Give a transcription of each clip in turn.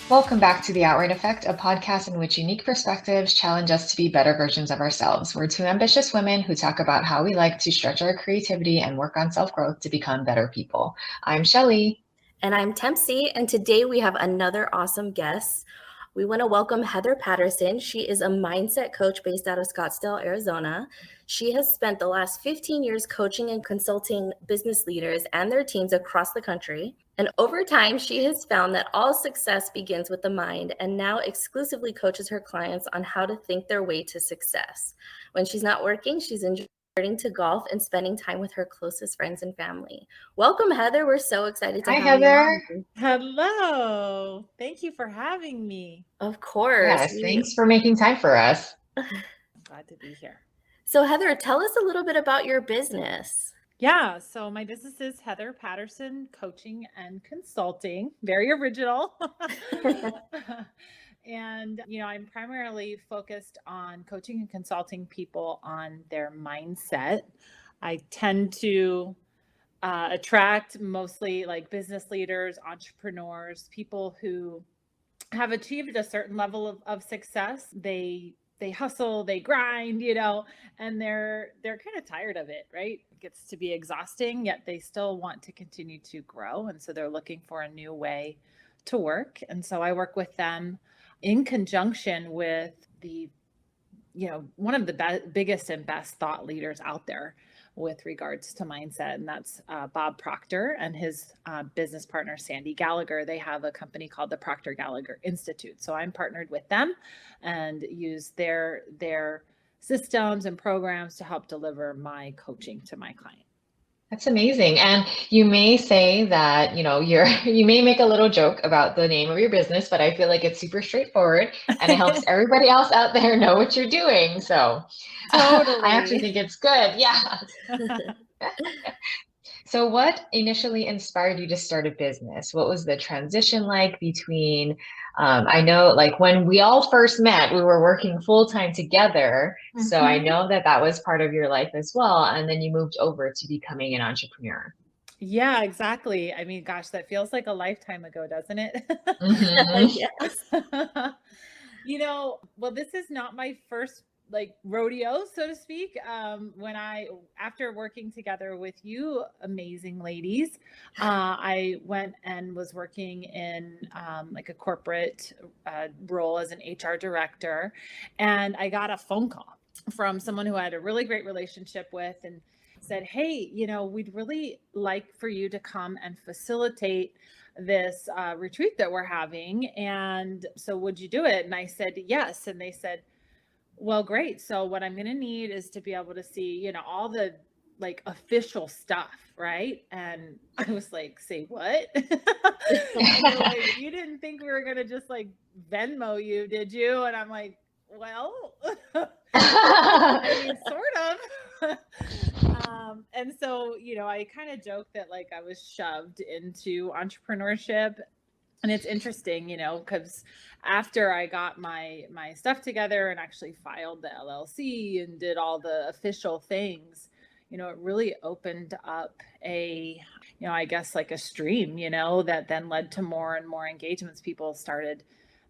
Welcome back to The Outright Effect, a podcast in which unique perspectives challenge us to be better versions of ourselves. We're two ambitious women who talk about how we like to stretch our creativity and work on self-growth to become better people. I'm Shelly. And I'm Tempsy, and today we have another awesome guest. We want to welcome Heather Patterson. She is a mindset coach based out of Scottsdale, Arizona. She has spent the last 15 years coaching and consulting business leaders and their teams across the country. And over time, she has found that all success begins with the mind and now exclusively coaches her clients on how to think their way to success. When she's not working, she's enjoying to golf and spending time with her closest friends and family. Welcome, Heather. We're so excited to Hi, have you Heather. on. Hello. Thank you for having me. Of course. Yes, thanks for making time for us. I'm glad to be here. So, Heather, tell us a little bit about your business. Yeah, so my business is Heather Patterson Coaching and Consulting. Very original. And, I'm primarily focused on coaching and consulting people on their mindset. I tend to attract mostly like business leaders, entrepreneurs, people who have achieved a certain level of success. They hustle, they grind, and they're kind of tired of it, right? It gets to be exhausting, yet they still want to continue to grow. And so they're looking for a new way to work. And so I work with them in conjunction with one of the biggest and best thought leaders out there with regards to mindset. And that's Bob Proctor and his business partner, Sandy Gallagher. They have a company called the Proctor Gallagher Institute. So I'm partnered with them and use their systems and programs to help deliver my coaching to my client. That's amazing. And you may say that, you may make a little joke about the name of your business, but I feel like it's super straightforward and it helps everybody else out there know what you're doing. So Totally. I actually think it's good. Yeah. So what initially inspired you to start a business? What was the transition like between, I know like when we all first met, we were working full time together. So I know that was part of your life as well. And then you moved over to becoming an entrepreneur. Yeah, exactly. I mean, gosh, that feels like a lifetime ago, doesn't it? Yes. Well, this is not my first like rodeo, so to speak. After working together with you amazing ladies, I went and was working in like a corporate role as an HR director, and I got a phone call from someone who I had a really great relationship with and said, hey, we'd really like for you to come and facilitate this retreat that we're having. And so would you do it? And I said, yes. And they said, well, great. So what I'm going to need is to be able to see, all the like official stuff. Right. And I was like, say what? Like, you didn't think we were going to just like Venmo you, did you? And I'm like, well, I mean, sort of. And so, I kind of joke that like I was shoved into entrepreneurship. And it's interesting, because after I got my stuff together and actually filed the LLC and did all the official things, it really opened up I guess like a stream, that then led to more and more engagements. People started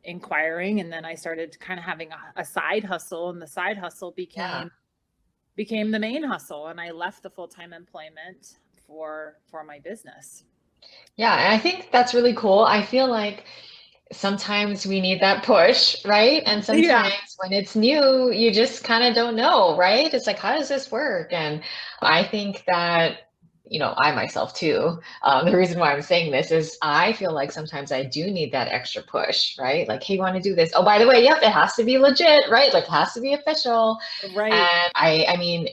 inquiring, and then I started kind of having a side hustle, and the side hustle became the main hustle, and I left the full-time employment for my business. Yeah, and I think that's really cool. I feel like sometimes we need that push, right? And sometimes when it's new, you just kind of don't know, right? It's like, how does this work? And I think that, I myself too, the reason why I'm saying this is I feel like sometimes I do need that extra push, right? Like, hey, you want to do this? Oh, by the way, yep, it has to be legit, right? Like, it has to be official. Right. And I mean,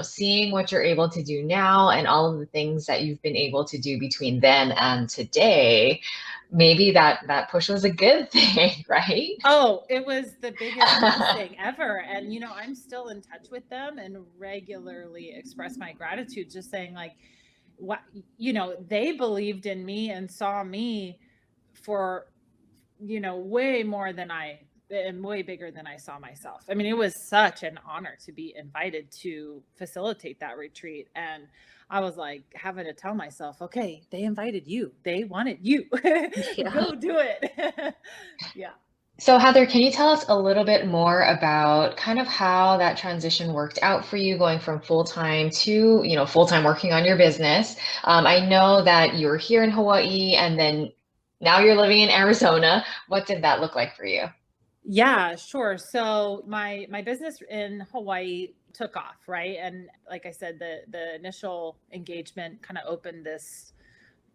seeing what you're able to do now and all of the things that you've been able to do between then and today, maybe that push was a good thing, right? Oh, it was the biggest thing ever. And, I'm still in touch with them and regularly express my gratitude, just saying like, what, they believed in me and saw me for, way more than I and way bigger than I saw myself. I mean, it was such an honor to be invited to facilitate that retreat. And I was like having to tell myself, okay, they invited you. They wanted you. Yeah. Go do it. Yeah. So Heather, can you tell us a little bit more about kind of how that transition worked out for you going from full-time to, full-time working on your business? I know that you were here in Hawaii and then now you're living in Arizona. What did that look like for you? Yeah, sure. So my business in Hawaii took off, right? And like I said, the initial engagement kind of opened this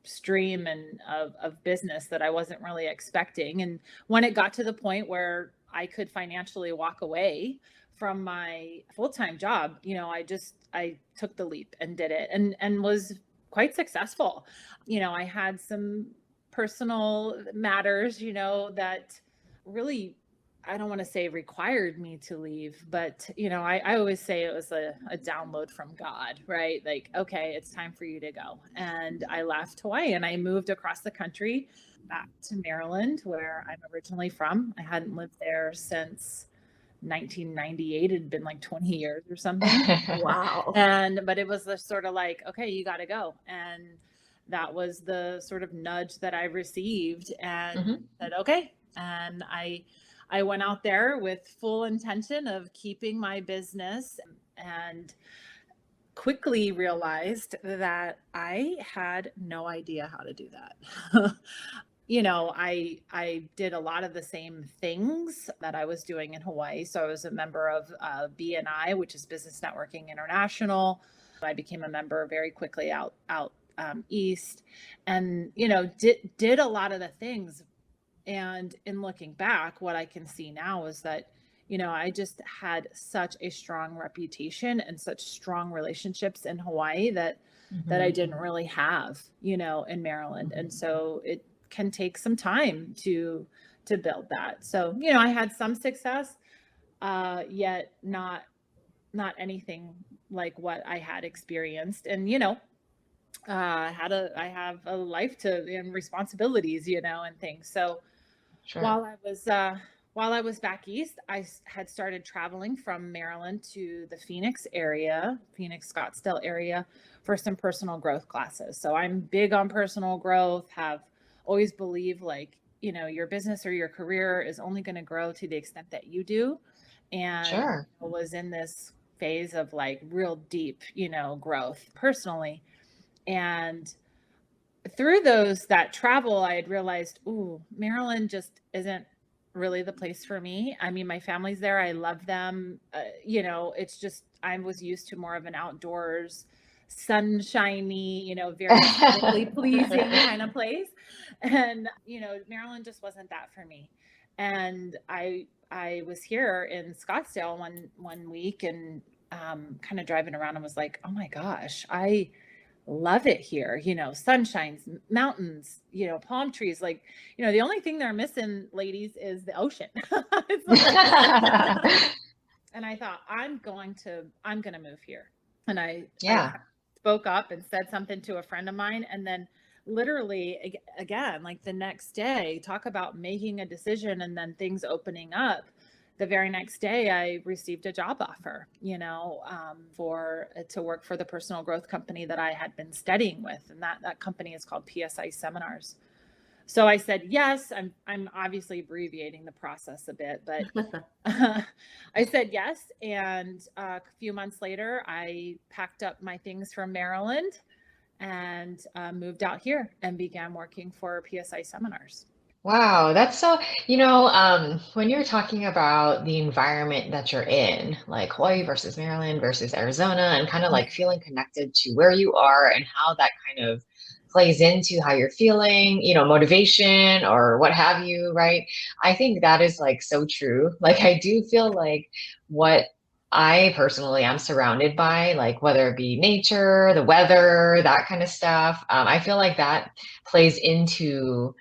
stream of business that I wasn't really expecting. And when it got to the point where I could financially walk away from my full-time job, I took the leap and did it and was quite successful. I had some personal matters, that really, I don't want to say required me to leave, but I always say it was a download from God, right? Like, okay, it's time for you to go. And I left Hawaii and I moved across the country back to Maryland, where I'm originally from. I hadn't lived there since 1998. It had been like 20 years or something. Wow. But it was the sort of like, okay, you got to go. And that was the sort of nudge that I received and said, okay. And I went out there with full intention of keeping my business and quickly realized that I had no idea how to do that. I did a lot of the same things that I was doing in Hawaii. So I was a member of BNI, which is Business Networking International. I became a member very quickly out east, and did a lot of the things. And in looking back, what I can see now is that, I just had such a strong reputation and such strong relationships in Hawaii that I didn't really have, in Maryland. And so it can take some time to build that. So, I had some success, yet not anything like what I had experienced. And, I have a life and responsibilities, and things. So, Sure. While I was back east, I had started traveling from Maryland to the Phoenix Scottsdale area for some personal growth classes. So I'm big on personal growth, have always believed like, your business or your career is only going to grow to the extent that you do. And Sure. was in this phase of like real deep, growth personally. And through that travel, I had realized, Maryland just isn't really the place for me. I mean, my family's there. I love them. It's just, I was used to more of an outdoors, sunshiny, very aesthetically pleasing kind of place. And, Maryland just wasn't that for me. And I was here in Scottsdale one week and kind of driving around and was like, oh my gosh, I love it here, sunshines, mountains, palm trees. Like, the only thing they're missing, ladies, is the ocean. And I thought, I'm going to move here. And I spoke up and said something to a friend of mine. And then literally again, like the next day, talk about making a decision and then things opening up. The very next day, I received a job offer, to work for the personal growth company that I had been studying with. And that company is called PSI Seminars. So I said, yes. I'm obviously abbreviating the process a bit, but I said yes. And a few months later, I packed up my things from Maryland and moved out here and began working for PSI Seminars. Wow, that's so, when you're talking about the environment that you're in, like Hawaii versus Maryland versus Arizona, and kind of like feeling connected to where you are and how that kind of plays into how you're feeling, motivation or what have you, right? I think that is like so true. Like, I do feel like what I personally am surrounded by, like whether it be nature, the weather, that kind of stuff, I feel like that plays into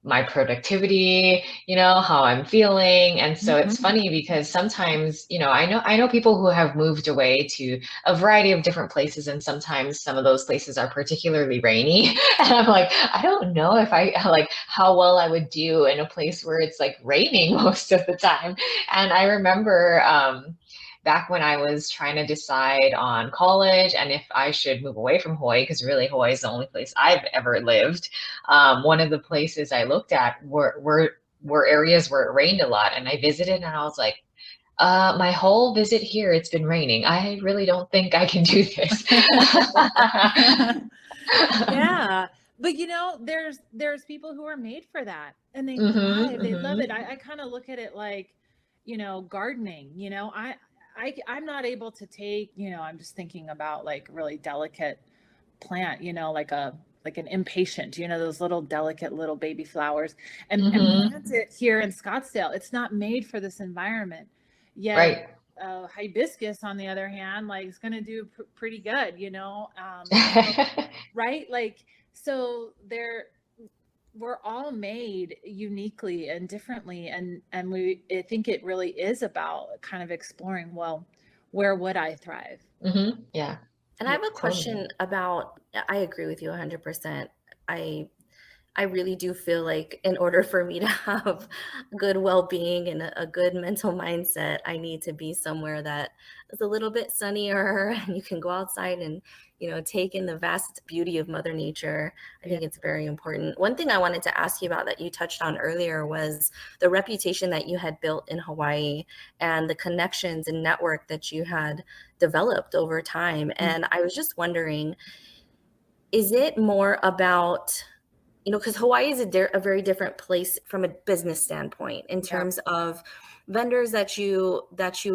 my productivity, how I'm feeling. And so it's Mhm. funny because sometimes, I know people who have moved away to a variety of different places, and sometimes some of those places are particularly rainy. And I'm like, I don't know if I like how well I would do in a place where it's like raining most of the time. And I remember back when I was trying to decide on college and if I should move away from Hawaii, because really Hawaii is the only place I've ever lived. One of the places I looked at were areas where it rained a lot, and I visited, and I was like, my whole visit here, it's been raining. I really don't think I can do this. Yeah. But there's people who are made for that and they thrive. They love it. I kind of look at it like, gardening, I'm not able to take, I'm just thinking about like really delicate plant, like an impatient, those little delicate little baby flowers and plant it here in Scottsdale. It's not made for this environment. Yet Right. hibiscus, on the other hand, like it's going to do pretty good, so, right? Like, so we're all made uniquely and differently. And I think it really is about kind of exploring, well, where would I thrive? Yeah, And I have a totally. question about, I agree with you 100%. I I really do feel like in order for me to have good well-being and a good mental mindset, I need to be somewhere that is a little bit sunnier and you can go outside and, take in the vast beauty of Mother Nature. I Yeah. think it's very important. One thing I wanted to ask you about that you touched on earlier was the reputation that you had built in Hawaii and the connections and network that you had developed over time. And I was just wondering, is it more about, because Hawaii is a very different place from a business standpoint in Yeah. terms of vendors that you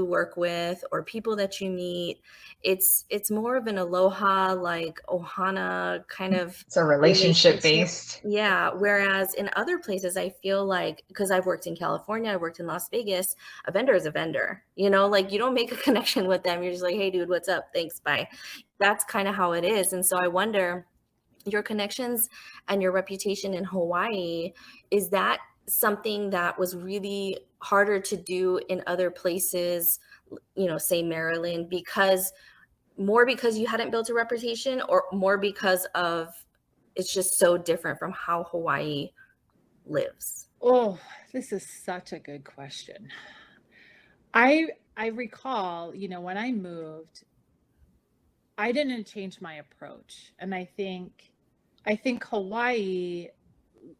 work with or people that you meet. It's more of an aloha, like ohana kind of So relationship relationship. based. Yeah. Whereas in other places, I feel like, because I've worked in California, I worked in Las Vegas, a vendor is a vendor. Like you don't make a connection with them. You're just like, hey, dude, what's up? Thanks, bye. That's kind of how it is. And so I wonder, your connections and your reputation in Hawaii, is that something that was really harder to do in other places, say Maryland, because you hadn't built a reputation, or more because of it's just so different from how Hawaii lives? Oh, this is such a good question. I recall, when I moved, I didn't change my approach. And I think Hawaii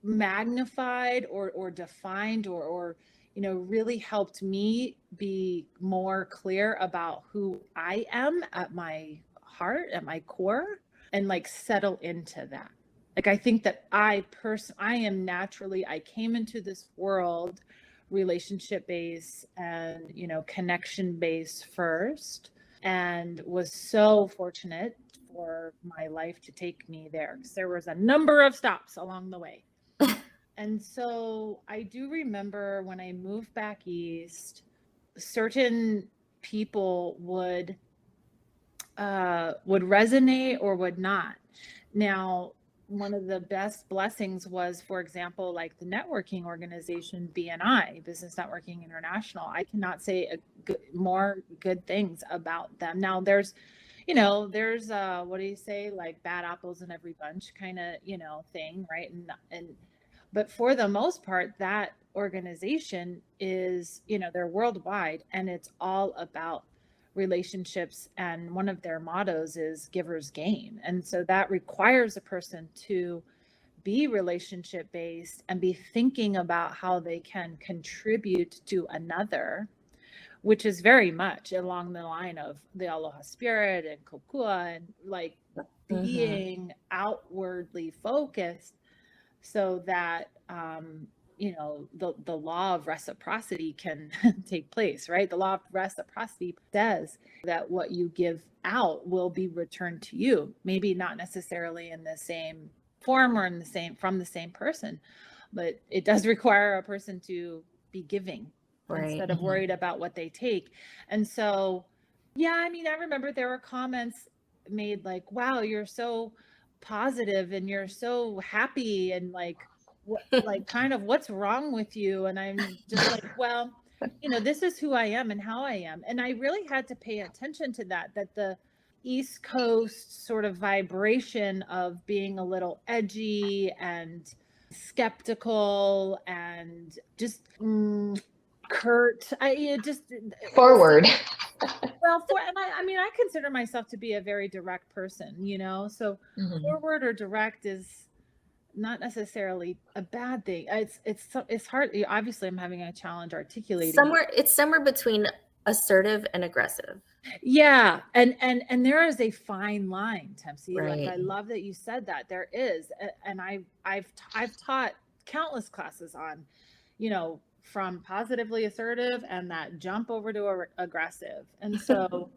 magnified or defined or really helped me be more clear about who I am at my heart, at my core, and like settle into that. Like I think that I am naturally, I came into this world relationship based and connection based first, and was so fortunate for my life to take me there, because there was a number of stops along the way. And so I do remember when I moved back east, certain people would resonate or would not. Now, one of the best blessings was, for example, like the networking organization BNI, Business Networking International. I cannot say more good things about them. Now, there's what do you say, like bad apples in every bunch kind of thing, right? And but for the most part, that organization is, they're worldwide, and it's all about relationships. And one of their mottos is givers gain. And so that requires a person to be relationship based and be thinking about how they can contribute to another, which is very much along the line of the aloha spirit and kokua, and like Mm-hmm. being outwardly focused, so that the law of reciprocity can take place, right? The law of reciprocity says that what you give out will be returned to you, maybe not necessarily in the same form or from the same person, but it does require a person to be giving Right. instead of worried about what they take. And so, yeah, I mean, I remember there were comments made like, wow, you're so positive and you're so happy, and like, what, like, kind of what's wrong with you? And I'm just like, well, this is who I am and how I am. And I really had to pay attention to that the East Coast sort of vibration of being a little edgy and skeptical and just curt. Forward. Well, I mean, I consider myself to be a very direct person, so forward or direct is not necessarily a bad thing. It's hard. Obviously, I'm having a challenge articulating. It's somewhere between assertive and aggressive. Yeah, and there is a fine line, Tempsy. Right. Like, I love that you said that. There is, and I've taught countless classes on, from positively assertive and that jump over to aggressive. And so,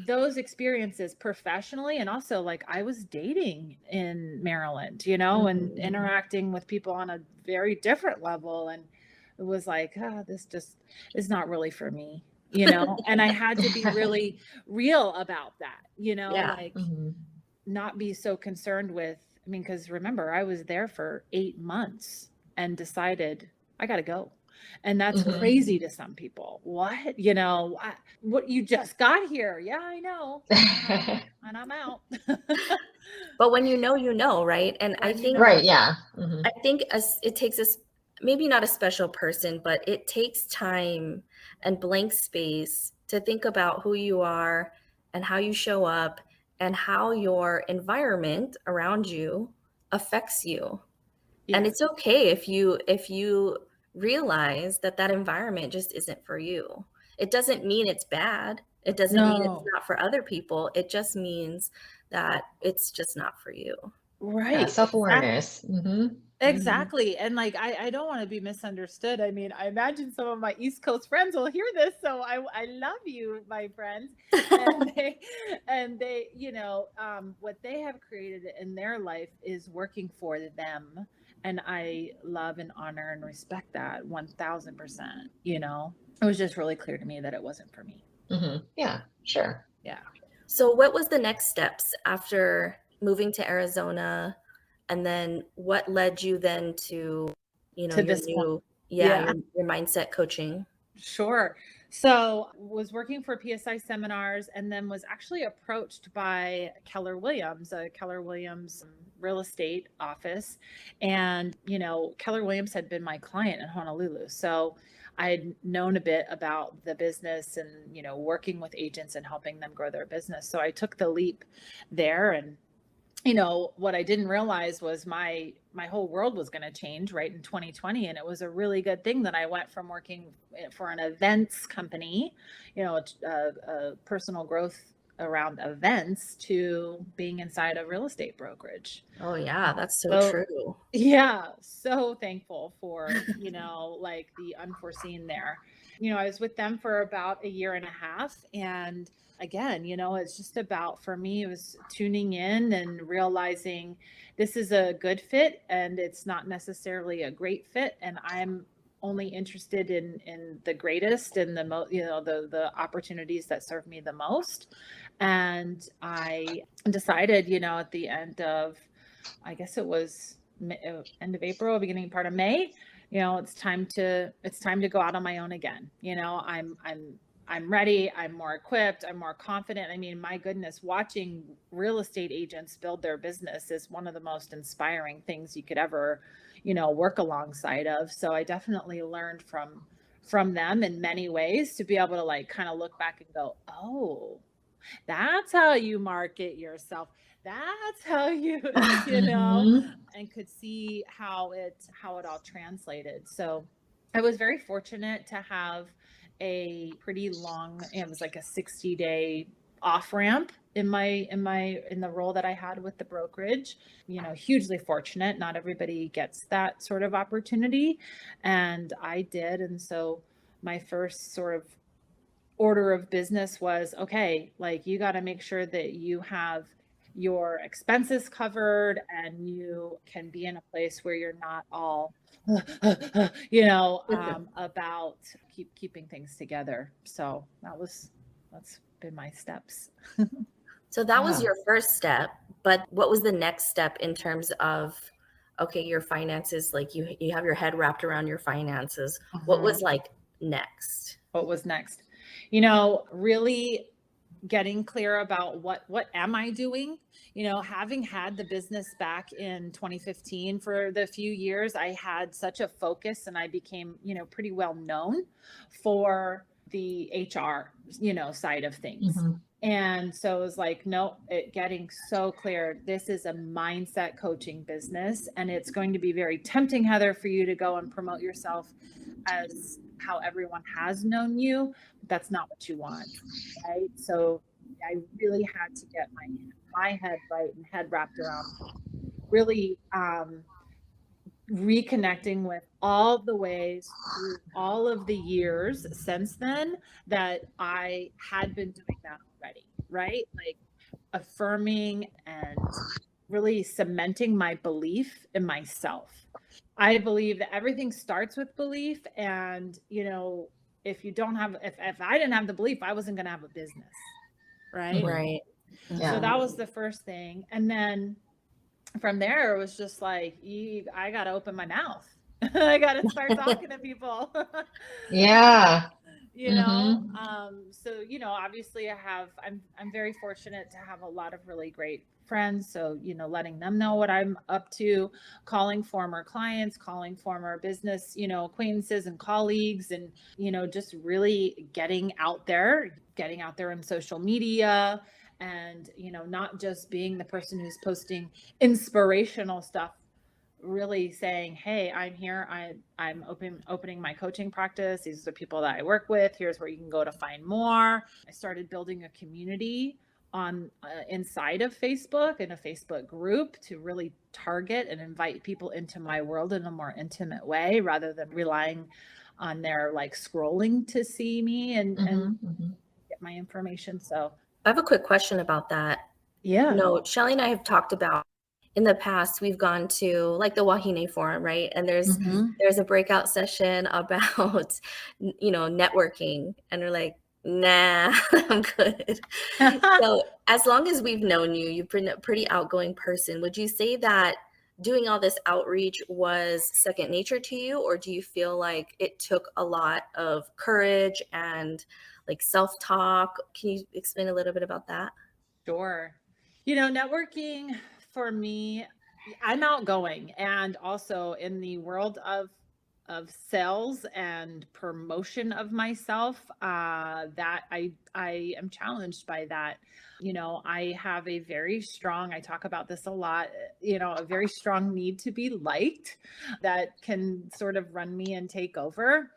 those experiences professionally, and also, like, I was dating in Maryland, and interacting with people on a very different level, and it was like, this just is not really for me. And I had to be really real about that, not be so concerned with, I mean, because remember, I was there for 8 months and decided I got to go. And that's crazy to some people. What? What, you just got here? Yeah, I know. And I'm out. But when you know, right? And I think, right, yeah. I think it takes us, maybe not a special person, but it takes time and blank space to think about who you are and how you show up and how your environment around you affects you. Yeah. And it's okay if you realize that environment just isn't for you. It doesn't mean it's bad. It doesn't mean it's not for other people. It just means that it's just not for you. Right. Yeah, self-awareness. Exactly. And, like, I don't want to be misunderstood. I mean, I imagine some of my East Coast friends will hear this. So I love you, my friends. And they, what they have created in their life is working for them. And I love and honor and respect that 1000%. It was just really clear to me that it wasn't for me. Yeah, sure. Yeah. So what was the next steps after moving to Arizona? And then what led you then to, your mindset coaching? Sure. So was working for PSI seminars, and then was actually approached by Keller Williams real estate office. And, Keller Williams had been my client in Honolulu. So I had known a bit about the business and, working with agents and helping them grow their business. So I took the leap there, and what I didn't realize was my whole world was going to change right in 2020. And it was a really good thing that I went from working for an events company, a personal growth around events, to being inside a real estate brokerage. Oh yeah, that's so true. Yeah. So thankful for, like, the unforeseen there. I was with them for about a year and a half. And again, it's just about, for me, it was tuning in and realizing this is a good fit and it's not necessarily a great fit. And I'm only interested in the greatest and the most, the opportunities that serve me the most. And I decided, at the end of, I guess it was end of April, beginning part of May, it's time to go out on my own again. I'm ready. I'm more equipped. I'm more confident. I mean, my goodness, watching real estate agents build their business is one of the most inspiring things you could ever, work alongside of. So I definitely learned from them in many ways, to be able to, like, kind of look back and go, oh, that's how you market yourself. That's how you, and could see how it all translated. So I was very fortunate to have a pretty long, it was like a 60-day off ramp in the role that I had with the brokerage. Hugely fortunate. Not everybody gets that sort of opportunity, and I did. And so my first sort of order of business was, okay, like, you got to make sure that you have your expenses covered and you can be in a place where you're not all about keeping things together. So that's been my steps. So that was your first step, but what was the next step in terms of okay, your finances, like you have your head wrapped around your finances. What was like next? What was next? Really getting clear about what am I doing? Having had the business back in 2015 for the few years, I had such a focus and I became, pretty well known for the HR, side of things. And so it was like, no, getting so clear. This is a mindset coaching business, and it's going to be very tempting, Heather, for you to go and promote yourself as how everyone has known you. That's not what you want, right? So I really had to get my head right and head wrapped around really reconnecting with all the ways through all of the years since then that I had been doing that already, right? Like affirming and really cementing my belief in myself. I believe that everything starts with belief. And, if you don't have, if I didn't have the belief, I wasn't going to have a business. Right. Right. So that was the first thing. And then from there, it was just like, I got to open my mouth. I got to start talking to people. Yeah. So, obviously I'm very fortunate to have a lot of really great friends. So, letting them know what I'm up to, calling former clients, calling former business, acquaintances and colleagues, and, just really getting out there in social media, and, not just being the person who's posting inspirational stuff, really saying, hey, I'm here. I'm opening my coaching practice. These are the people that I work with. Here's where you can go to find more. I started building a community on inside of Facebook, in a Facebook group, to really target and invite people into my world in a more intimate way, rather than relying on their like scrolling to see me and get my information. So I have a quick question about that. Yeah. Shelly and I have talked about, in the past, we've gone to like the Wahine Forum, right? And there's a breakout session about, networking, and we're like, nah, I'm good. So as long as we've known you, you've been a pretty outgoing person. Would you say that doing all this outreach was second nature to you, or do you feel like it took a lot of courage and like self-talk? Can you explain a little bit about that? Sure. Networking for me, I'm outgoing, and also in the world of sales and promotion of myself, that I am challenged by that. I have a very strong, I talk about this a lot, a very strong need to be liked that can sort of run me and take over.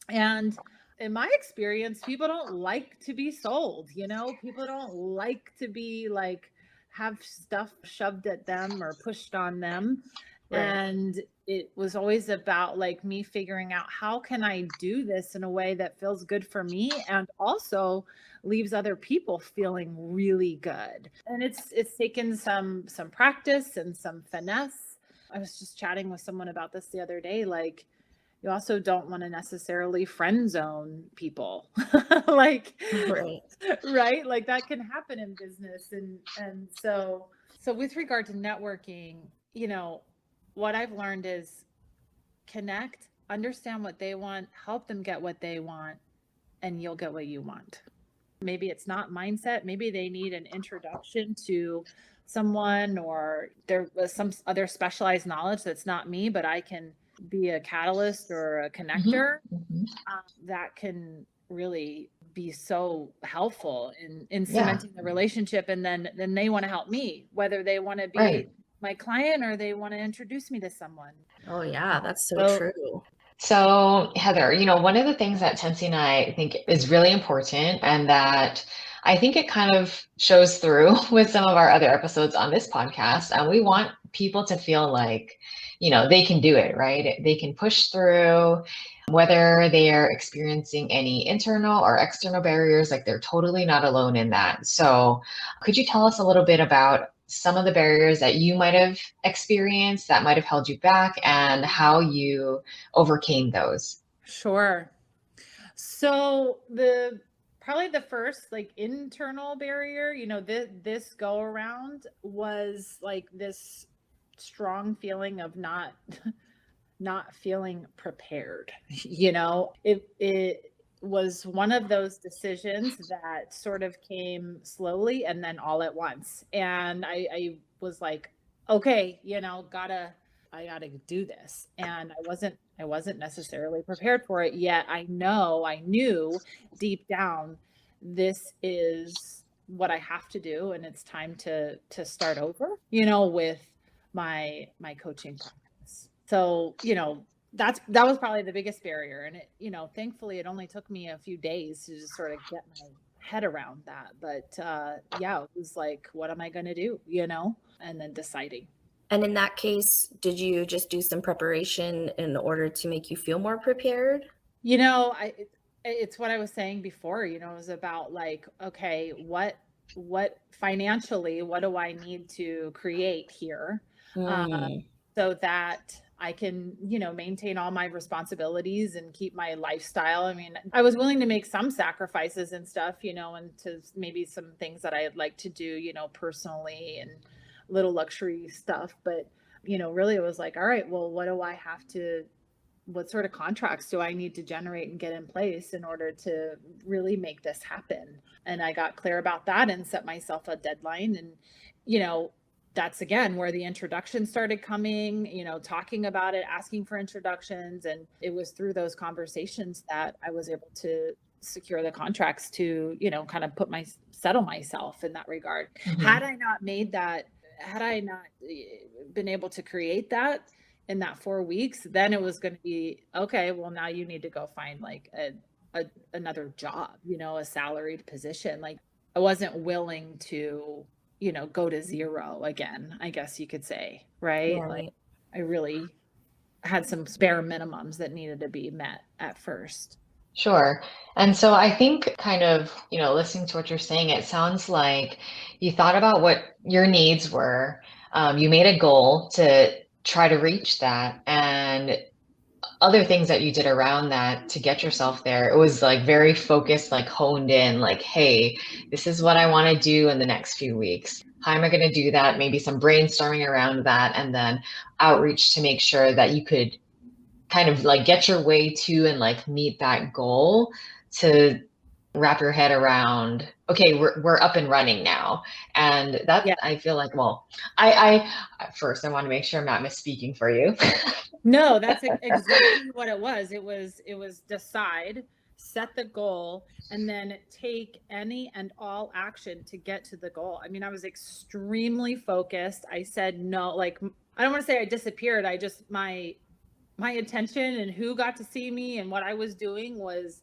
And in my experience, people don't like to be sold, people don't like to be like, have stuff shoved at them or pushed on them. Right. And it was always about like me figuring out, how can I do this in a way that feels good for me and also leaves other people feeling really good. And it's taken some practice and some finesse. I was just chatting with someone about this the other day, like, you also don't want to necessarily friend zone people. Like, right? Like that can happen in business. And so with regard to networking, what I've learned is connect, understand what they want, help them get what they want, and you'll get what you want. Maybe it's not mindset. Maybe they need an introduction to someone, or there was some other specialized knowledge that's not me, but I can be a catalyst or a connector that can really be so helpful in cementing the relationship. And then they want to help me, whether they want to be my client or they want to introduce me to someone. Oh yeah, that's so true. So Heather, one of the things that Tensi and I think is really important, and that I think it kind of shows through with some of our other episodes on this podcast, and we want people to feel like, they can do it, right? They can push through, whether they are experiencing any internal or external barriers, like they're totally not alone in that. So could you tell us a little bit about some of the barriers that you might have experienced that might have held you back, and how you overcame those? Sure. So probably the first like internal barrier, this go around was like this strong feeling of not feeling prepared. It was one of those decisions that sort of came slowly and then all at once. And I was like, okay, I gotta do this. And I wasn't necessarily prepared for it yet. I knew deep down, this is what I have to do. And it's time to start over, with my coaching practice. So, that was probably the biggest barrier. And it, thankfully it only took me a few days to just sort of get my head around that. But yeah, it was like, what am I going to do, and then deciding. And in that case, did you just do some preparation in order to make you feel more prepared? It's what I was saying before, it was about like, okay, what financially, what do I need to create here? So that I can, maintain all my responsibilities and keep my lifestyle. I mean, I was willing to make some sacrifices and stuff, and to maybe some things that I'd like to do, personally, and little luxury stuff. But, really it was like, all right, well, what sort of contracts do I need to generate and get in place in order to really make this happen? And I got clear about that and set myself a deadline. And, that's again where the introduction started coming, talking about it, asking for introductions. And it was through those conversations that I was able to secure the contracts to, kind of settle myself in that regard. Mm-hmm. Had I not been able to create that in that 4 weeks, then it was going to be, okay, well, now you need to go find like another job, a salaried position. Like I wasn't willing to, go to zero again, I guess you could say, right? Yeah. Like I really had some bare minimums that needed to be met at first. Sure. And so I think kind of, listening to what you're saying, it sounds like you thought about what your needs were. You made a goal to try to reach that, and other things that you did around that to get yourself there. It was like very focused, like honed in, like, hey, this is what I want to do in the next few weeks. How am I going to do that? Maybe some brainstorming around that, and then outreach to make sure that you could kind of like get your way to and like meet that goal, to wrap your head around, okay, we're up and running now. And that, yeah. I feel like, well, I first I want to make sure I'm not misspeaking for you. No, that's exactly what it was. It was decide, set the goal, and then take any and all action to get to the goal. I mean, I was extremely focused. I said no, like, I don't want to say I disappeared. I just, my attention and who got to see me and what I was doing was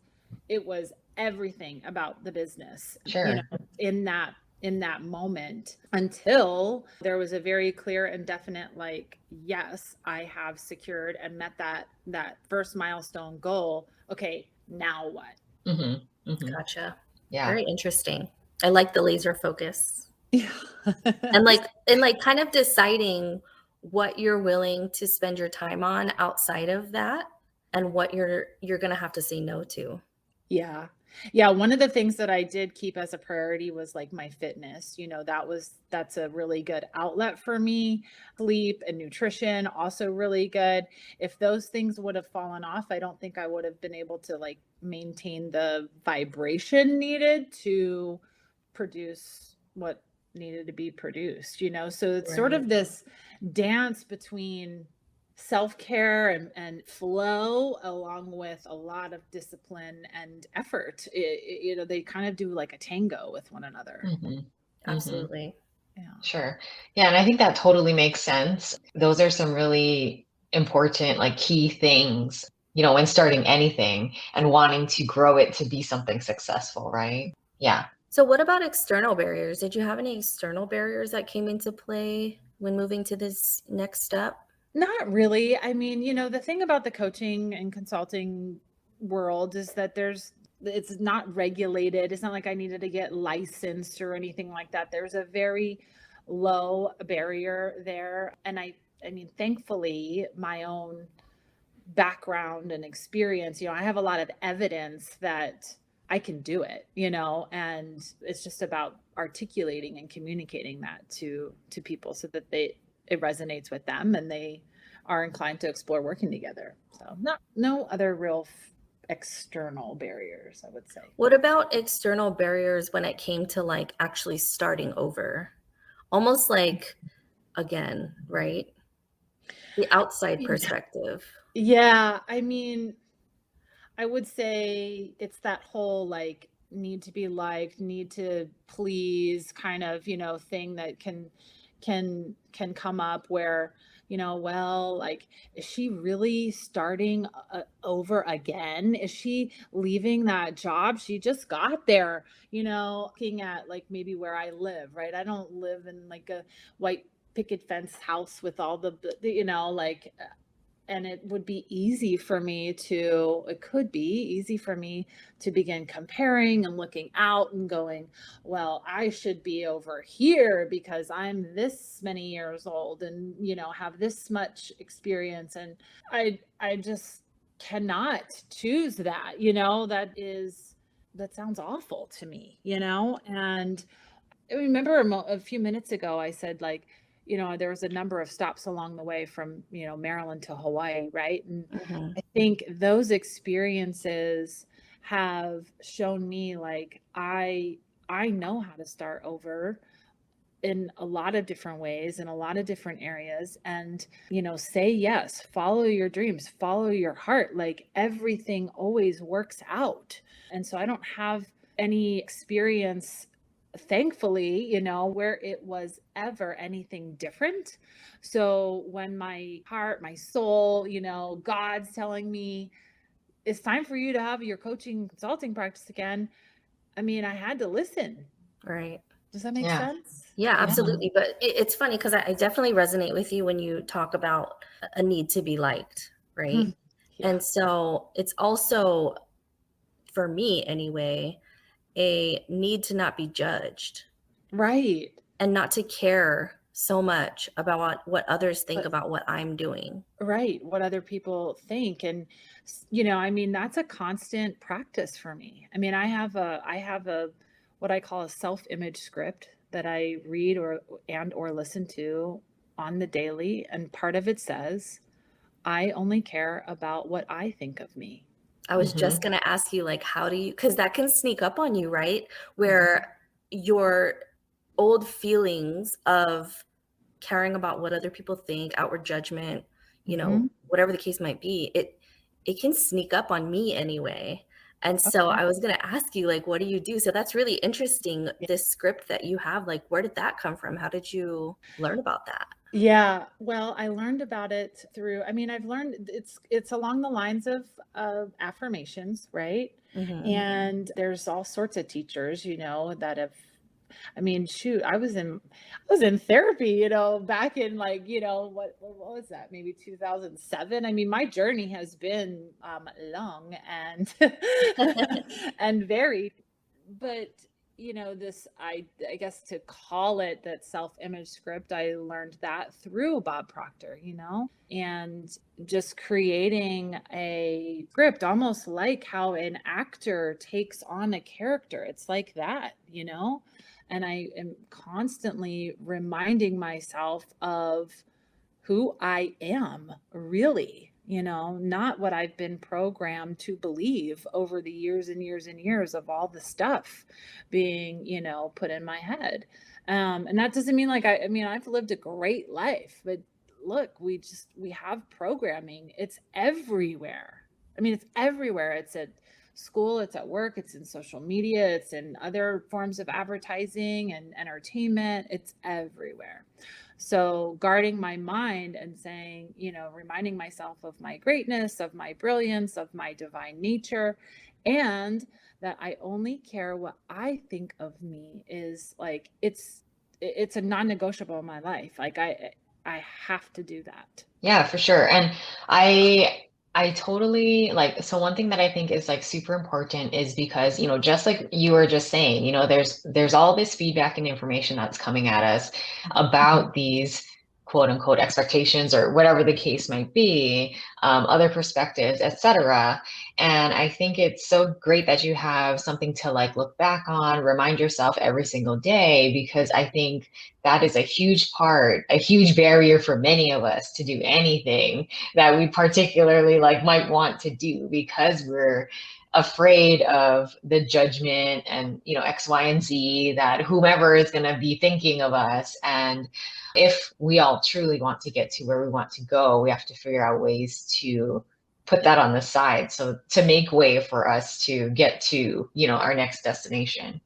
everything about the business. Sure. In that moment, until there was a very clear and definite, like, yes, I have secured and met that first milestone goal. Okay, now what? Mm-hmm. Mm-hmm. Gotcha. Yeah. Very interesting. I like the laser focus. Yeah. and kind of deciding what you're willing to spend your time on outside of that, and what you're going to have to say no to. Yeah. Yeah. One of the things that I did keep as a priority was like my fitness. That's a really good outlet for me. Sleep and nutrition, also really good. If those things would have fallen off, I don't think I would have been able to like maintain the vibration needed to produce what needed to be produced, so it's right. Sort of this dance between self-care and flow, along with a lot of discipline and effort. They kind of do like a tango with one another. Mm-hmm. Absolutely. Yeah. Sure. Yeah. And I think that totally makes sense. Those are some really important, like, key things, when starting anything and wanting to grow it to be something successful, right? Yeah. So what about external barriers? Did you have any external barriers that came into play when moving to this next step? Not really. I mean, the thing about the coaching and consulting world is that it's not regulated. It's not like I needed to get licensed or anything like that. There's a very low barrier there. And I mean, thankfully, my own background and experience, I have a lot of evidence that I can do it, and it's just about articulating and communicating that to people so that it resonates with them and they are inclined to explore working together. So no other real external barriers, I would say. What about external barriers when it came to like actually starting over? Almost like again, right? The outside perspective. Yeah, I mean, I would say it's that whole like need to be liked, need to please kind of, thing that can come up where, well, like, is she really starting over again? Is she leaving that job? She just got there, looking at like maybe where I live, right? I don't live in like a white picket fence house with all the, like, and it would be easy for me to it could be easy for me to begin comparing and looking out and going, well, I should be over here because I'm this many years old and have this much experience, and I just cannot choose that. That sounds awful to me. And I remember a few minutes ago, I said, like, there was a number of stops along the way from, Maryland to Hawaii, right? And Mhm. I think those experiences have shown me, like, I know how to start over in a lot of different ways, in a lot of different areas, and, say yes, follow your dreams, follow your heart. Like, everything always works out. And so I don't have any experience, thankfully, where it was ever anything different. So when my heart, my soul, God's telling me it's time for you to have your coaching consulting practice again, I mean, I had to listen. Right. Does that make Yeah. sense? Yeah, Yeah. absolutely. But it's funny because I definitely resonate with you when you talk about a need to be liked, right? Yeah. And so it's also, for me anyway, a need to not be judged Right. and not to care so much about what others think But about what I'm doing. right, what other people think. And I mean, that's a constant practice for me. I mean, I have a what I call a self-image script that I read or listen to on the daily, and part of it says, I only care about what I think of me. I was just Hmm. going to ask you, like, how do you, because that can sneak up on you, right? Mhm. Where your old feelings of caring about what other people think, outward judgment, Mhm. whatever the case might be, it can sneak up on me anyway. And Oh, so yeah. I was going to ask you, like, what do you do? So that's really interesting. Yeah. This script that you have, like, where did that come from? How did you learn about that? Yeah, well, I learned about it through, I mean, I've learned it's along the lines of affirmations, right? Hmm. And there's all sorts of teachers, that have, I mean, shoot, I was in therapy, back in, like, what was that? Maybe 2007. I mean, my journey has been long and and varied, but this, I guess, to call it that self-image script, I learned that through Bob Proctor, and just creating a script, almost like how an actor takes on a character. It's like that, and I am constantly reminding myself of who I am, really, not what I've been programmed to believe over the years and years and years of all the stuff being, put in my head. And that doesn't mean, like, I mean, I've lived a great life, but look, we have programming. It's everywhere. I mean, it's everywhere. It's at school, it's at work, it's in social media, it's in other forms of advertising and entertainment. It's everywhere. So guarding my mind and saying, reminding myself of my greatness, of my brilliance, of my divine nature, and that I only care what I think of me, is like, it's a non-negotiable in my life. Like, I have to do that. Yeah, for sure. And I totally like, so one thing that I think is like super important is because, just like you were just saying, there's all this feedback and information that's coming at us about these quote unquote expectations or whatever the case might be, other perspectives, etc. And I think it's so great that you have something to like look back on, remind yourself every single day, because I think that is a huge part, a huge barrier for many of us to do anything that we particularly like might want to do, because we're afraid of the judgment and, you know, X, Y, and Z that whomever is going to be thinking of us. And if we all truly want to get to where we want to go, we have to figure out ways to put that on the side, so to make way for us to get to, you know, our next destination.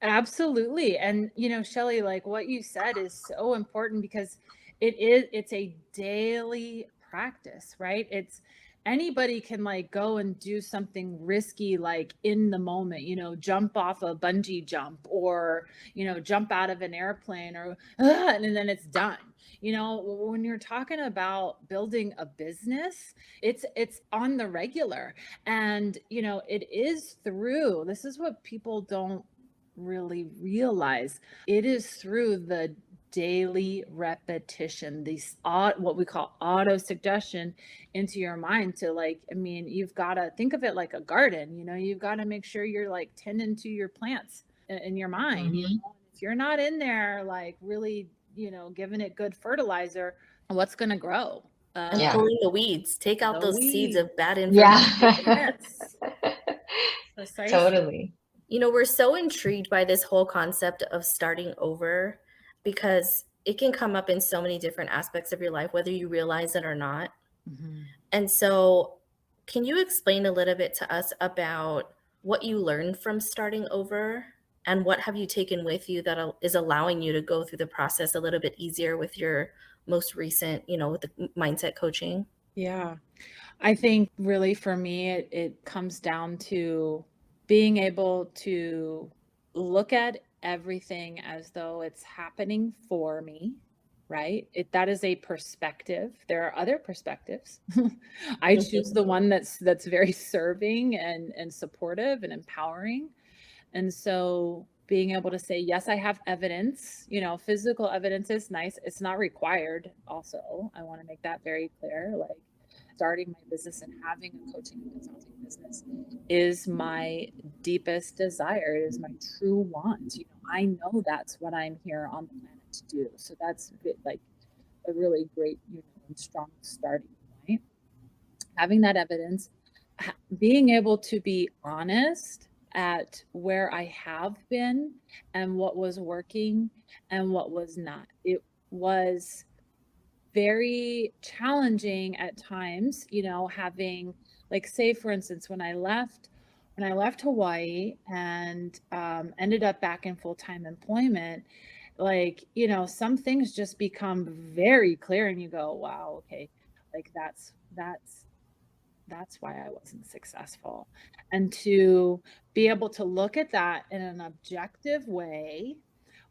Absolutely. And Shelley, like what you said is so important, because it's a daily practice, right? It's anybody can like go and do something risky, like in the moment, jump off a bungee jump, or jump out of an airplane, or and then it's done. When you're talking about building a business, it's on the regular. And this is what people don't really realize. It is through the daily repetition, these what we call auto suggestion into your mind, to like, you've got to think of it like a garden. You've got to make sure you're like tending to your plants in your mind. If you're not in there like really giving it good fertilizer, what's going to grow? And pulling the weeds, take out those seeds of bad information. Yes. Totally. We're so intrigued by this whole concept of starting over, because it can come up in so many different aspects of your life, whether you realize it or not. Mm-hmm. And so can you explain a little bit to us about what you learned from starting over, and what have you taken with you that is allowing you to go through the process a little bit easier with your most recent, with the mindset coaching? Yeah, I think really for me, it comes down to being able to look at everything as though it's happening for me, right? That is a perspective. There are other perspectives. I choose the one that's very serving and supportive and empowering. And so being able to say, yes, I have evidence, physical evidence is nice. It's not required. Also, I want to make that very clear. Like, starting my business and having a coaching and consulting business is my deepest desire. It is my true want. I know that's what I'm here on the planet to do. So that's like a really great, strong starting point. Having that evidence, being able to be honest at where I have been and what was working and what was not. It was very challenging at times, having, like, say for instance, when I left Hawaii and ended up back in full-time employment, like, some things just become very clear and you go, wow, okay, like that's why I wasn't successful. And to be able to look at that in an objective way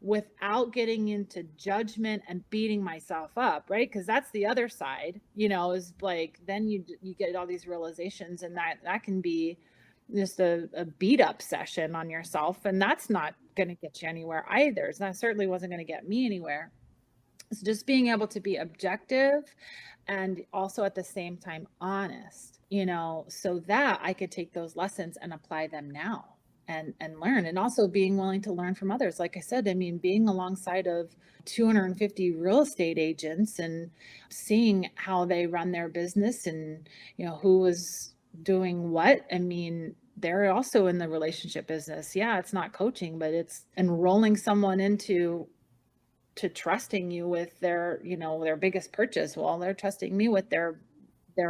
without getting into judgment and beating myself up, right? Because that's the other side, is like, then you get all these realizations, and that can be just a beat up session on yourself, and that's not going to get you anywhere either. So that certainly wasn't going to get me anywhere. So just being able to be objective and also at the same time honest, so that I could take those lessons and apply them now and learn. And also being willing to learn from others. Like I said, being alongside of 250 real estate agents and seeing how they run their business and, who was doing what. They're also in the relationship business. Yeah, it's not coaching, but it's enrolling someone into trusting you with their, their biggest purchase. Well, they're trusting me with their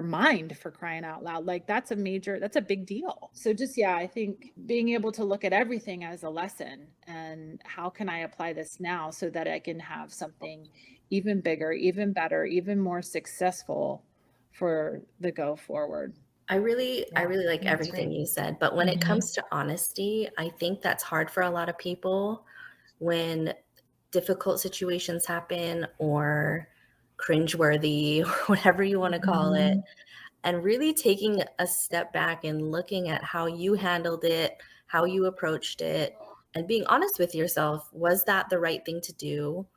mind, for crying out loud. Like, that's a big deal. So just, yeah, I think being able to look at everything as a lesson, and how can I apply this now so that I can have something even bigger, even better, even more successful for the go forward. I really like everything you said, but when it comes to honesty, I think that's hard for a lot of people when difficult situations happen, or cringeworthy, or whatever you want to call it, and really taking a step back and looking at how you handled it, how you approached it, and being honest with yourself. Was that the right thing to do?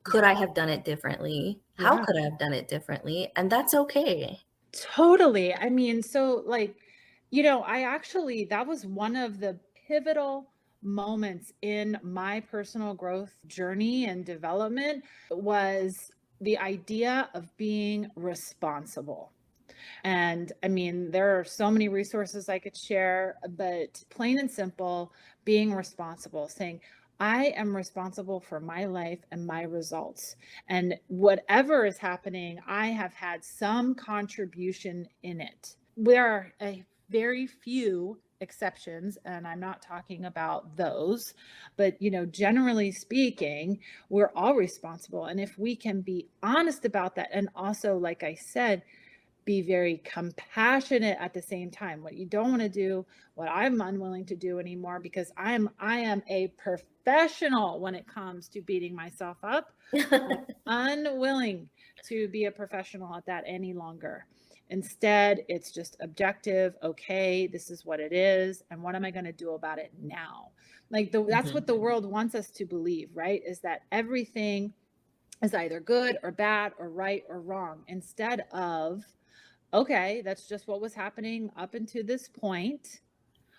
Could I have done it differently? How Yeah. could I have done it differently? And that's okay. Totally. I mean, so like, that was one of the pivotal moments in my personal growth journey and development was the idea of being responsible. And I mean, there are so many resources I could share, but plain and simple, being responsible, saying, I am responsible for my life and my results. And whatever is happening, I have had some contribution in it. There are a very few exceptions, and I'm not talking about those, but generally speaking, we're all responsible. And if we can be honest about that, and also, like I said, be very compassionate at the same time. What you don't want to do, what I'm unwilling to do anymore, because I am a professional when it comes to beating myself up. I'm unwilling to be a professional at that any longer. Instead, it's just objective. Okay, this is what it is, and what am I going to do about it now? Like that's what the world wants us to believe, right? Is that everything is either good or bad or right or wrong, instead of, okay, that's just what was happening up until this point.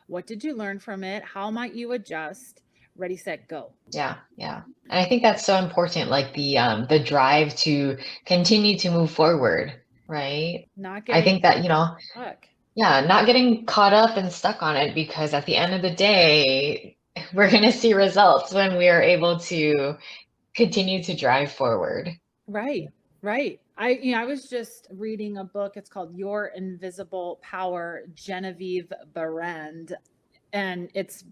What did you learn from it? How might you adjust? Ready, set, go. Yeah, yeah. And I think that's so important, like the drive to continue to move forward, right? Not I getting think that, stuck. yeah, not getting caught up and stuck on it, because at the end of the day, we're going to see results when we are able to continue to drive forward. Right, right. I was just reading a book. It's called Your Invisible Power, Genevieve Barand, and it's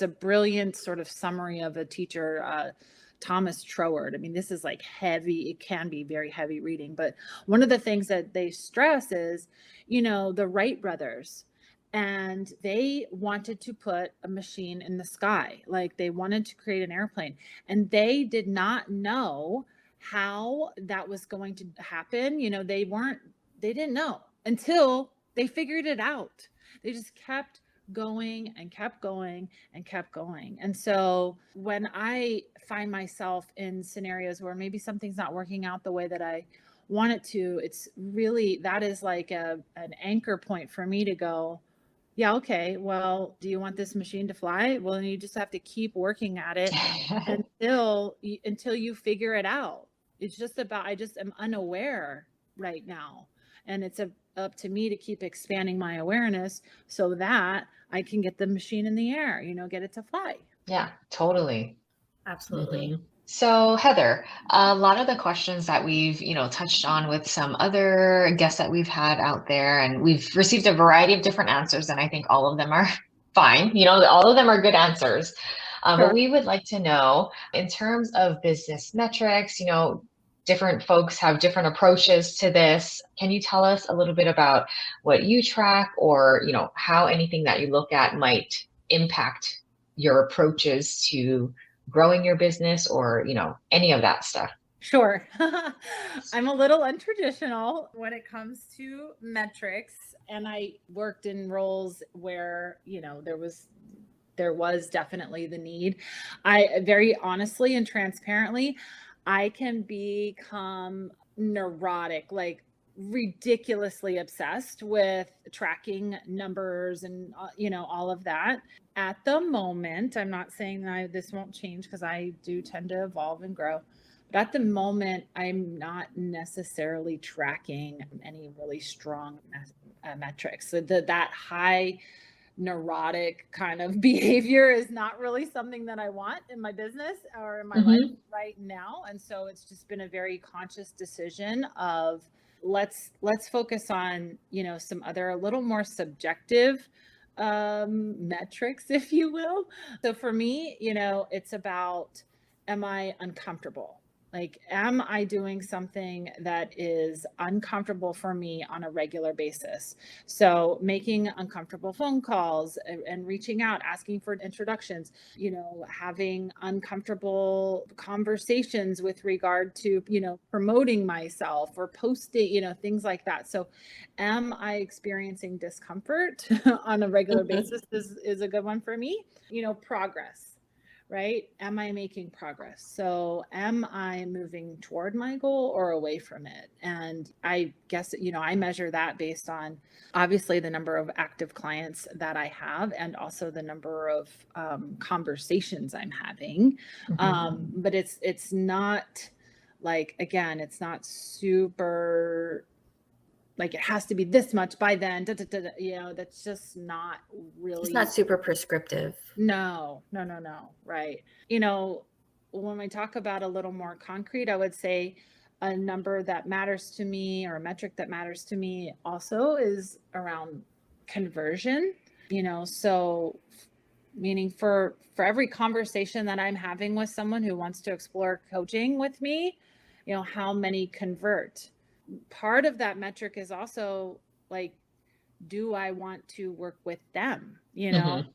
a brilliant sort of summary of a teacher, Thomas Troward. I mean, this is like heavy. It can be very heavy reading, but one of the things that they stress is, the Wright brothers, and they wanted to put a machine in the sky. Like they wanted to create an airplane, and they did not know how that was going to happen. They didn't know until they figured it out. They just kept going and kept going and kept going. And so when I find myself in scenarios where maybe something's not working out the way that I want it to, it's really, that is like an anchor point for me to go, yeah, okay, well, do you want this machine to fly? Well, then you just have to keep working at it until you figure it out. It's just about, I just am unaware right now. And it's up to me to keep expanding my awareness so that I can get the machine in the air, get it to fly. Yeah, totally. Absolutely. So Heather, a lot of the questions that we've, touched on with some other guests that we've had out there, and we've received a variety of different answers, and I think all of them are fine. All of them are good answers. But we would like to know, in terms of business metrics, different folks have different approaches to this. Can you tell us a little bit about what you track, or, how anything that you look at might impact your approaches to growing your business, or any of that stuff? Sure. I'm a little untraditional when it comes to metrics, and I worked in roles where there was definitely the need. I very honestly and transparently, I can become neurotic, like ridiculously obsessed with tracking numbers and all of that. At the moment, I'm not saying that this won't change, because I do tend to evolve and grow. But at the moment, I'm not necessarily tracking any really strong metrics. So that high neurotic kind of behavior is not really something that I want in my business or in my life right now. And so it's just been a very conscious decision of let's focus on, some other a little more subjective metrics, if you will. So for me, it's about, am I uncomfortable? Like, am I doing something that is uncomfortable for me on a regular basis? So making uncomfortable phone calls and reaching out, asking for introductions, having uncomfortable conversations with regard to, promoting myself or posting, things like that. So am I experiencing discomfort on a regular basis is a good one for me. Progress. right? Am I making progress? So am I moving toward my goal or away from it? And I guess, I measure that based on obviously the number of active clients that I have and also the number of conversations I'm having. But it's not like, again, it's not super like it has to be this much by then, that's just not really. It's not super prescriptive. No. Right. When we talk about a little more concrete, I would say a number that matters to me or a metric that matters to me also is around conversion, so meaning for every conversation that I'm having with someone who wants to explore coaching with me, how many convert. Part of that metric is also like, do I want to work with them? I've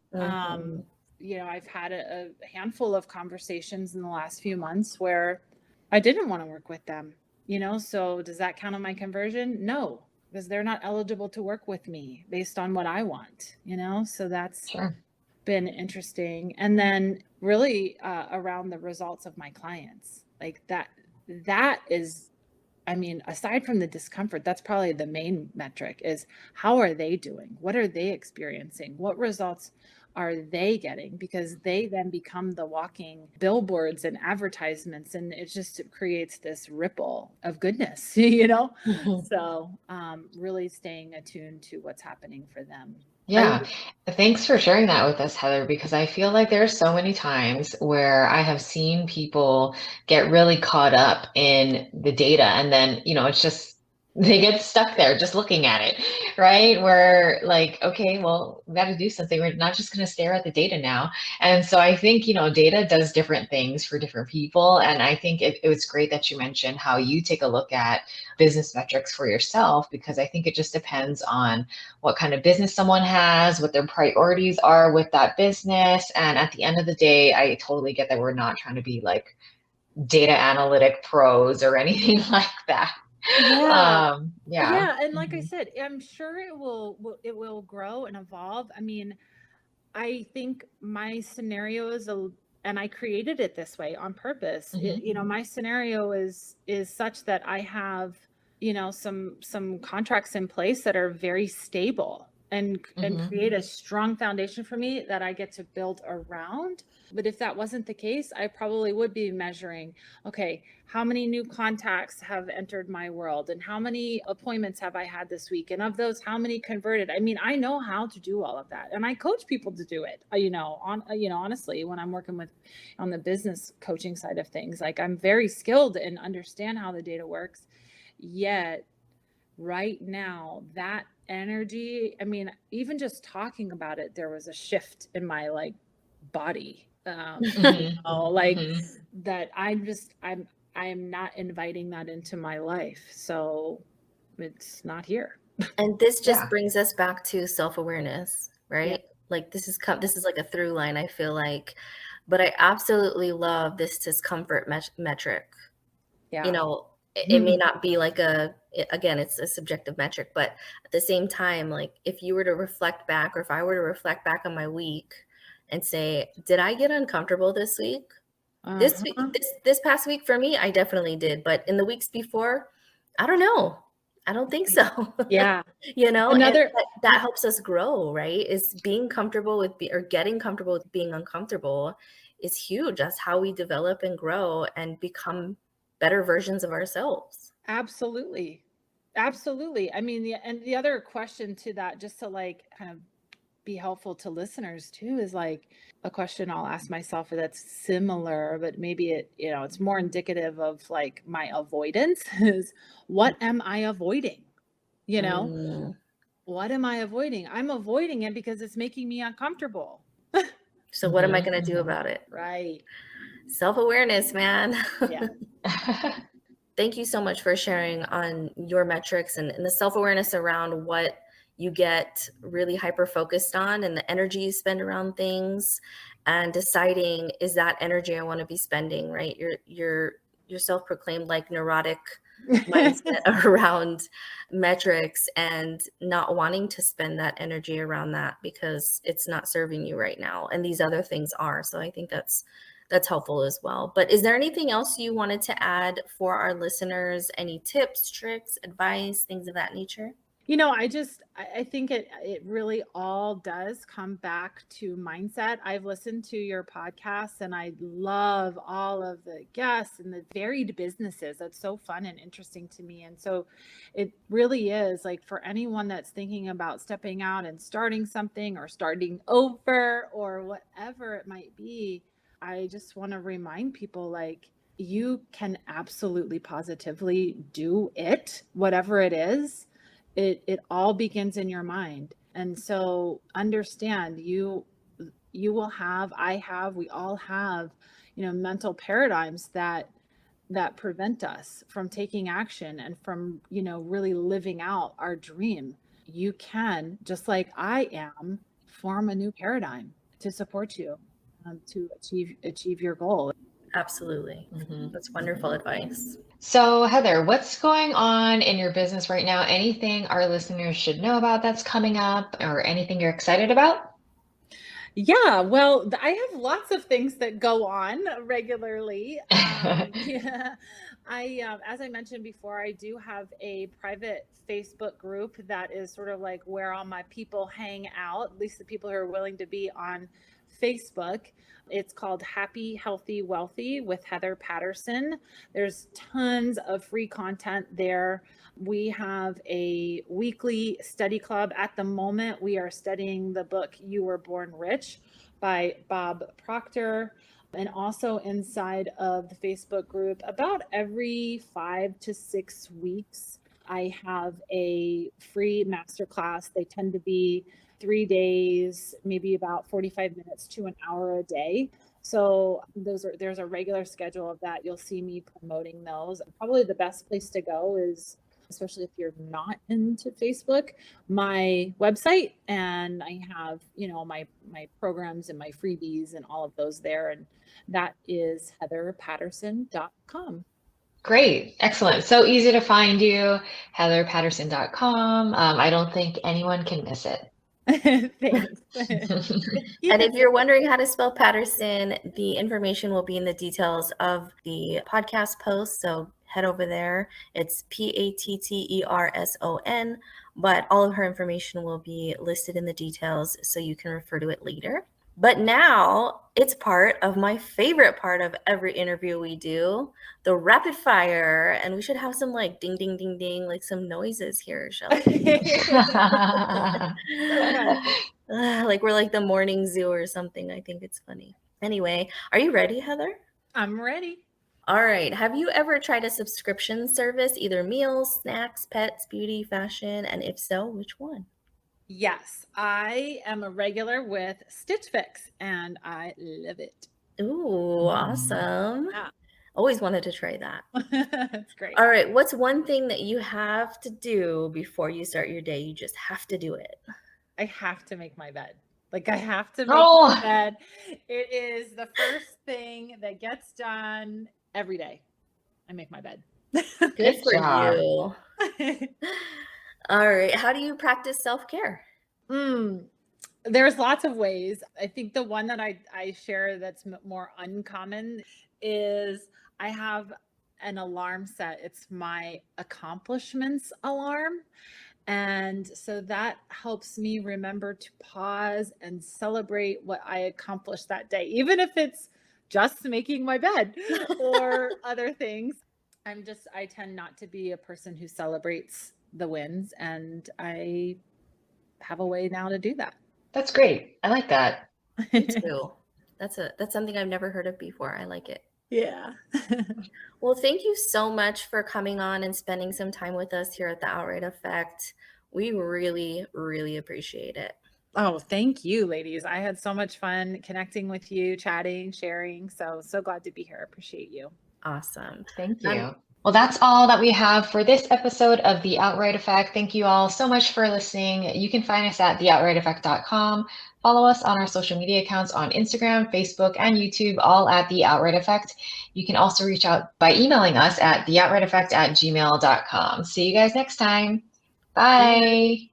had a handful of conversations in the last few months where I didn't want to work with them, so does that count on my conversion? No, because they're not eligible to work with me based on what I want, so that's been interesting. And then really around the results of my clients, like that is, aside from the discomfort, that's probably the main metric is how are they doing? What are they experiencing? What results are they getting? Because they then become the walking billboards and advertisements, and it just creates this ripple of goodness, So really staying attuned to what's happening for them. Yeah. Thanks for sharing that with us, Heather, because I feel like there are so many times where I have seen people get really caught up in the data and then, it's just they get stuck there just looking at it, right? We're like, okay, well, we got to do something. We're not just going to stare at the data now. And so I think, data does different things for different people. And I think it was great that you mentioned how you take a look at business metrics for yourself, because I think it just depends on what kind of business someone has, what their priorities are with that business. And at the end of the day, I totally get that we're not trying to be like data analytic pros or anything like that. Yeah. And like I said, I'm sure it will grow and evolve. I think my scenario is and I created it this way on purpose. My scenario is such that I have, some contracts in place that are very stable and create a strong foundation for me that I get to build around. But if that wasn't the case, I probably would be measuring, okay, how many new contacts have entered my world and how many appointments have I had this week? And of those, how many converted? I know how to do all of that. And I coach people to do it, honestly, when I'm working on the business coaching side of things, like I'm very skilled and understand how the data works. Yet right now, that energy, even just talking about it, there was a shift in my body, that I'm not inviting that into my life. So it's not here. And this just brings us back to self-awareness, right? Yeah. Like this is like a through line, I feel like, but I absolutely love this discomfort metric. Yeah. It may not be like again, it's a subjective metric, but at the same time, like if you were to reflect back, or if I were to reflect back on my week and say, did I get uncomfortable this week? This week, this past week for me, I definitely did. But in the weeks before, I don't know. I don't think so. Yeah. That helps us grow, right? Is being comfortable with or getting comfortable with being uncomfortable is huge. That's how we develop and grow and become better versions of ourselves. Absolutely. The other question to that, just to kind of be helpful to listeners too, is a question I'll ask myself that's similar, but maybe it's more indicative of my avoidance is, what am I avoiding? What am I avoiding? I'm avoiding it because it's making me uncomfortable. So what am I going to do about it? Right. Self-awareness, man. Yeah. Thank you so much for sharing on your metrics and the self-awareness around what you get really hyper-focused on and the energy you spend around things, and deciding, is that energy I want to be spending, right? You're your self-proclaimed like neurotic mindset around metrics and not wanting to spend that energy around that because it's not serving you right now. And these other things are. So I think that's helpful as well. But is there anything else you wanted to add for our listeners? Any tips, tricks, advice, things of that nature? I think it really all does come back to mindset. I've listened to your podcast and I love all of the guests and the varied businesses. That's so fun and interesting to me. And so it really is like for anyone that's thinking about stepping out and starting something or starting over or whatever it might be, I just want to remind people like you can absolutely positively do it, whatever it is. It all begins in your mind. And so understand we all have, mental paradigms that prevent us from taking action and from, really living out our dream. You can, just like I am, form a new paradigm to support you to achieve your goal. Absolutely. That's wonderful advice. So Heather, what's going on in your business right now? Anything our listeners should know about that's coming up or anything you're excited about? Yeah, well, I have lots of things that go on regularly. Yeah, as I mentioned before, I do have a private Facebook group that is sort of like where all my people hang out, at least the people who are willing to be on Facebook. It's called Happy, Healthy, Wealthy with Heather Patterson. There's tons of free content there. We have a weekly study club. At the moment, we are studying the book You Were Born Rich by Bob Proctor. And also inside of the Facebook group, about every 5 to 6 weeks, I have a free masterclass. They tend to be 3 days, maybe about 45 minutes to an hour a day. So there's a regular schedule of that. You'll see me promoting those. Probably the best place to go is, especially if you're not into Facebook, my website, and I have, my programs and my freebies and all of those there. And that is heatherpatterson.com. Great. Excellent. So easy to find you, heatherpatterson.com. I don't think anyone can miss it. Thanks. And if you're wondering how to spell Patterson, the information will be in the details of the podcast post. So head over there. It's Patterson, but all of her information will be listed in the details so you can refer to it later. But now it's part of my favorite part of every interview we do, the rapid fire. And we should have some like ding, ding, ding, ding, like some noises here, Shelby. Like we're like the morning zoo or something. I think it's funny. Anyway, are you ready, Heather? I'm ready. All right. Have you ever tried a subscription service, either meals, snacks, pets, beauty, fashion? And if so, which one? Yes, I am a regular with Stitch Fix and I love it. Ooh, awesome. Yeah. Always wanted to try that. That's great. All right. What's one thing that you have to do before you start your day? You just have to do it. I have to make my bed. Like I have to make my bed. It is the first thing that gets done every day. I make my bed. Good for you. All right. How do you practice self-care? There's lots of ways. I think the one that I share that's more uncommon is I have an alarm set. It's my accomplishments alarm. And so that helps me remember to pause and celebrate what I accomplished that day, even if it's just making my bed or other things. I tend not to be a person who celebrates the wins, and I have a way now to do that. That's great. I like that. Me too. That's something I've never heard of before. I like it. Yeah. Well, thank you so much for coming on and spending some time with us here at the Outright Effect. We really, really appreciate it. Oh, thank you, ladies. I had so much fun connecting with you, chatting, sharing. So glad to be here. Appreciate you. Awesome. Thank you. Well, that's all that we have for this episode of The Outright Effect. Thank you all so much for listening. You can find us at theoutrighteffect.com. Follow us on our social media accounts on Instagram, Facebook, and YouTube, all at The Outright Effect. You can also reach out by emailing us at theoutrighteffect@gmail.com. See you guys next time. Bye.